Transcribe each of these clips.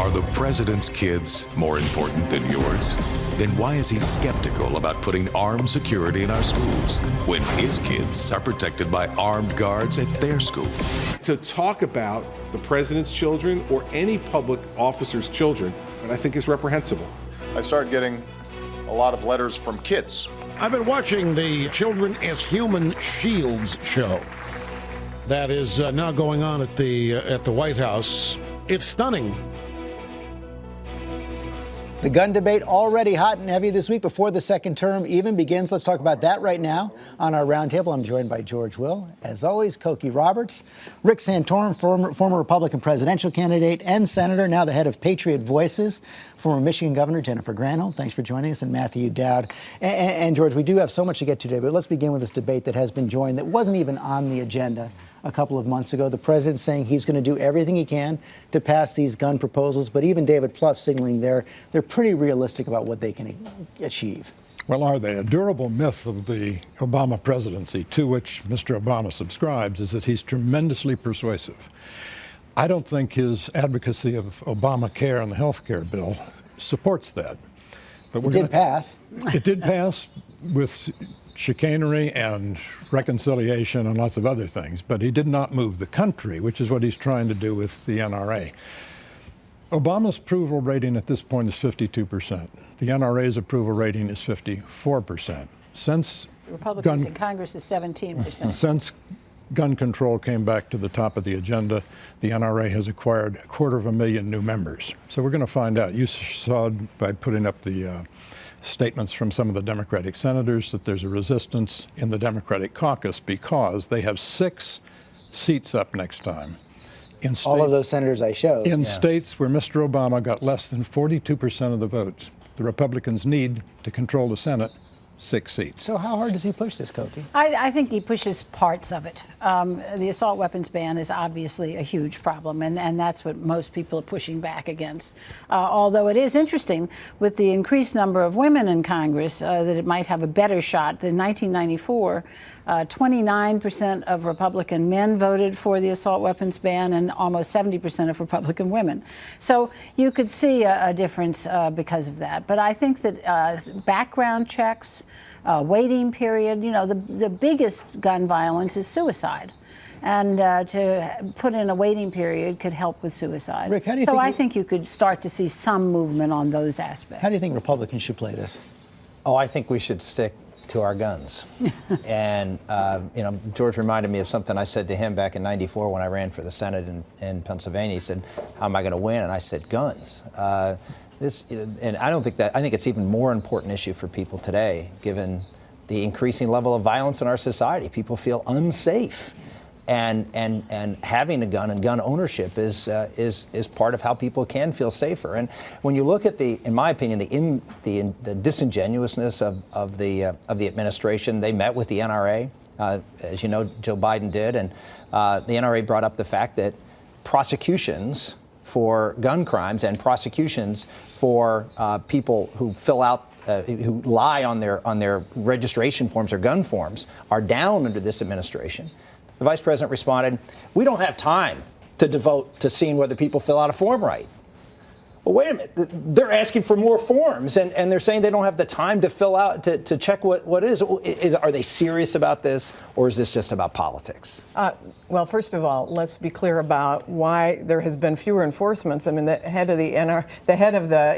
Are the president's kids more important than yours? Then why is he skeptical about putting armed security in our schools when his kids are protected by armed guards at their school? To talk about the president's children or any public officer's children, I think is reprehensible. I started getting a lot of letters from kids. I've been watching the Children as Human Shields show that is now going on at the White House. It's stunning. The gun debate already hot and heavy this week before the second term even begins. Let's talk about that right now on our roundtable. I'm joined by George Will, as always, Cokie Roberts, Rick Santorum, former Republican presidential candidate and senator, now the head of Patriot Voices, former Michigan Governor Jennifer Granholm. Thanks for joining us, and Matthew Dowd. And George, we do have so much to get to today, but let's begin with this debate that has been joined that wasn't even on the agenda a couple of months ago. The president saying he's going to do everything he can to pass these gun proposals, but even David Plouffe signaling they're pretty realistic about what they can achieve. Well, are they? A durable myth of the Obama presidency, to which Mr. Obama subscribes, is that he's tremendously persuasive. I don't think his advocacy of Obamacare and the health care bill supports that. But it did pass. It did pass with chicanery and reconciliation and lots of other things, but he did not move the country, which is what he's trying to do with the NRA. Obama's approval rating at this point is 52%. The NRA's approval rating is 54%. Since Republicans in Congress is 17%. Since gun control came back to the top of the agenda, the NRA has acquired 250,000 new members. So we're going to find out. You saw by putting up the statements from some of the Democratic senators that there's a resistance in the Democratic caucus because they have 6 seats up next time. In states, all of those senators I showed. In states where Mr. Obama got less than 42% of the votes, the Republicans need to control the Senate 6 seats. So how hard does he push this, Cokie? I think he pushes parts of it. The assault weapons ban is obviously a huge problem, and that's what most people are pushing back against. Although it is interesting, with the increased number of women in Congress, that it might have a better shot. In 1994, 29% of Republican men voted for the assault weapons ban and almost 70% of Republican women. So you could see a difference because of that. But I think that background checks, waiting period, the biggest gun violence is suicide. And to put in a waiting period could help with suicide. Rick, how do you I think you could start to see some movement on those aspects. How do you think Republicans should play this? Oh, I think we should stick to our guns. And, George reminded me of something I said to him back in '94 when I ran for the Senate in Pennsylvania. He said, how am I going to win? And I said, guns. And I think it's even more important issue for people today, given the increasing level of violence in our society. People feel unsafe. And having a gun and gun ownership is part of how people can feel safer. And when you look at in my opinion, the disingenuousness of the administration, they met with the NRA, as you know, Joe Biden did, and the NRA brought up the fact that prosecutions for gun crimes and prosecutions for people who fill out who lie on their registration forms or gun forms are down under this administration. The vice president responded, we don't have time to devote to seeing whether people fill out a form right. Well, wait a minute. They're asking for more forms, and they're saying they don't have the time to fill out, to check what it is. Are they serious about this, or is this just about politics? Well, first of all, let's be clear about why there has been fewer enforcements. I mean, the head of the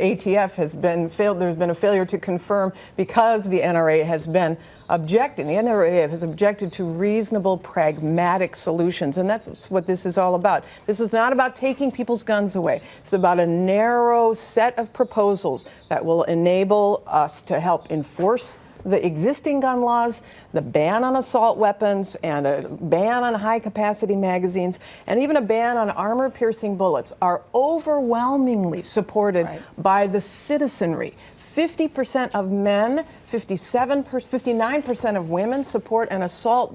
ATF has been failed. There's been a failure to confirm because the NRA has been objecting. The NRA has objected to reasonable, pragmatic solutions, and that's what this is all about. This is not about taking people's guns away. It's about a narrow set of proposals that will enable us to help enforce the existing gun laws, the ban on assault weapons, and a ban on high-capacity magazines, and even a ban on armor-piercing bullets are overwhelmingly supported by the citizenry. 50% of men, 59% of women support an assault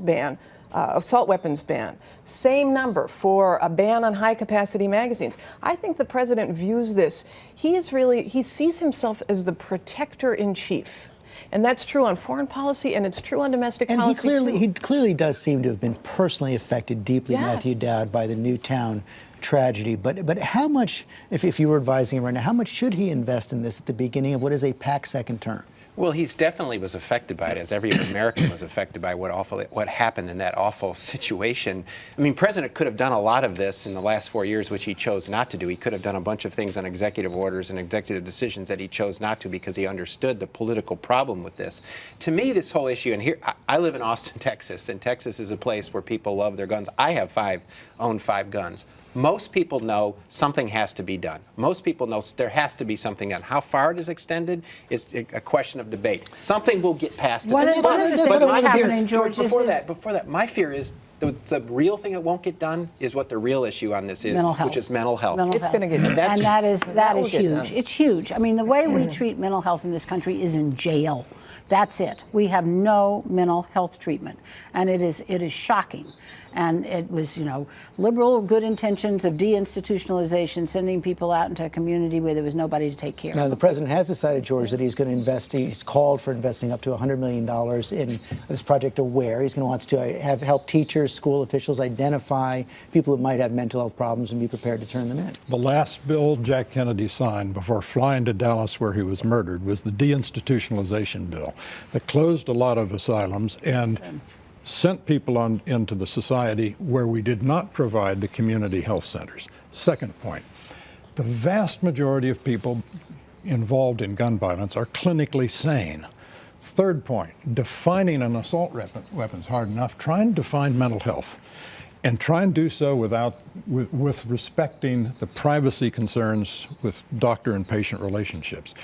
weapons ban. Same number for a ban on high-capacity magazines. I think the president views this. He sees himself as the protector-in-chief. And that's true on foreign policy, and it's true on domestic policy. And he clearly does seem to have been personally affected deeply, Matthew Dowd, by the Newtown tragedy. But how much, if you were advising him right now, how much should he invest in this at the beginning of what is a packed second term? Well, he's definitely was affected by it, as every American was affected by what happened in that awful situation. I mean, President could have done a lot of this in the last 4 years, which he chose not to do. He could have done a bunch of things on executive orders and executive decisions that he chose not to because he understood the political problem with this. To me, this whole issue, and here, I live in Austin, Texas, and Texas is a place where people love their guns. I have own 5 guns. Most people know something has to be done. Most people know there has to be something done. How far it is extended is a question of debate. Something will get passed. One of the things that's happening, George, before that, my fear is the real thing that won't get done is what the real issue on this is, which is mental health. It's going to get done. And that is huge. It's huge. I mean, the way we treat mental health in this country is in jail. That's it. We have no mental health treatment, and it is shocking. And it was, liberal good intentions of deinstitutionalization, sending people out into a community where there was nobody to take care of. Now, the president has decided, George, that he's going to invest. He's called for investing up to $100 million in this Project Aware. He's going to want to help teachers, school officials identify people who might have mental health problems and be prepared to turn them in. The last bill Jack Kennedy signed before flying to Dallas, where he was murdered, was the deinstitutionalization bill that closed a lot of asylums and sent people into the society where we did not provide the community health centers. Second point, the vast majority of people involved in gun violence are clinically sane. Third point, defining an assault weapon is hard enough. Try and define mental health, and try and do so with respecting the privacy concerns with doctor and patient relationships.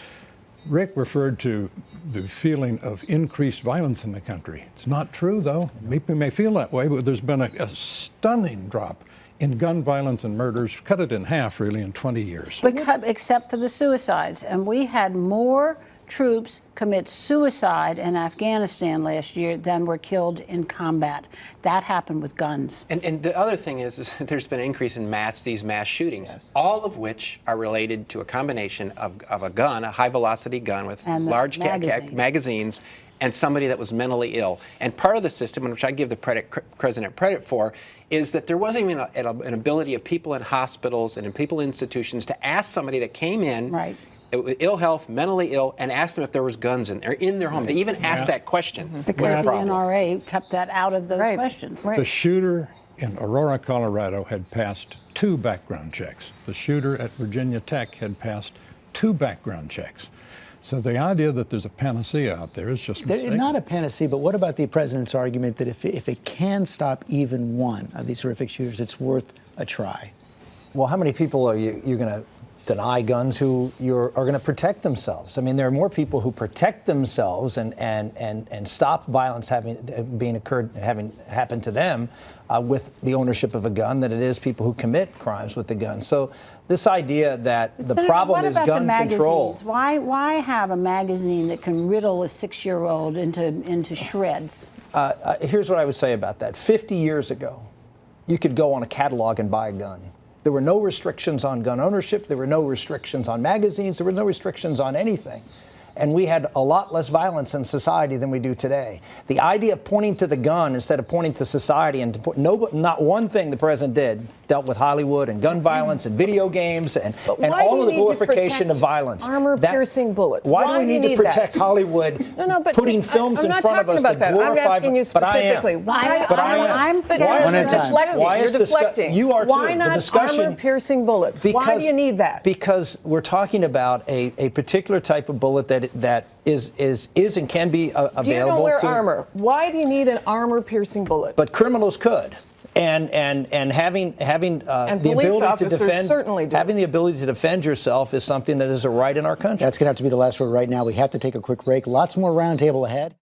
Rick referred to the feeling of increased violence in the country. It's not true, though. People may feel that way, but there's been a stunning drop in gun violence and murders, cut it in half, really, in 20 years. Except for the suicides. And we had more troops commit suicide in Afghanistan last year than were killed in combat. That happened with guns. And the other thing is there's been an increase in these mass shootings, all of which are related to a combination of a gun, a high-velocity gun with large magazines, and somebody that was mentally ill. And part of the system, which I give the president credit for, is that there wasn't even an ability of people in hospitals and in people in institutions to ask somebody that came in ill health, mentally ill, and ask them if there was guns in their home. They even asked that question. Because the NRA kept that out of those questions. The shooter in Aurora, Colorado had passed 2 background checks. The shooter at Virginia Tech had passed 2 background checks. So the idea that there's a panacea out there is just mistaken. Not a panacea, but what about the president's argument that if it can stop even one of these horrific shooters, it's worth a try? Well, how many people are you're going to deny guns who are going to protect themselves? I mean, there are more people who protect themselves and stop violence having happened to them with the ownership of a gun than it is people who commit crimes with the gun. So this idea that the problem is gun control. Why have a magazine that can riddle a 6-year-old into shreds? Here's what I would say about that. 50 years ago, you could go on a catalog and buy a gun. There were no restrictions on gun ownership. There were no restrictions on magazines. There were no restrictions on anything. And we had a lot less violence in society than we do today. The idea of pointing to the gun instead of pointing to society and to put not one thing the president did dealt with Hollywood and gun violence and video games and all of the glorification of violence. Armor-piercing bullets. Why do we need to protect Hollywood putting films in front of us to glorify? I'm asking you specifically. I'm You're deflecting. You are too. Why not armor-piercing bullets? Why do you need that? Because we're talking about a particular type of bullet that is and can be available. Do you don't wear armor? Why do you need an armor-piercing bullet? But criminals could. And having the ability to defend yourself is something that is a right in our country. That's going to have to be the last word right now. We have to take a quick break. Lots more Roundtable ahead.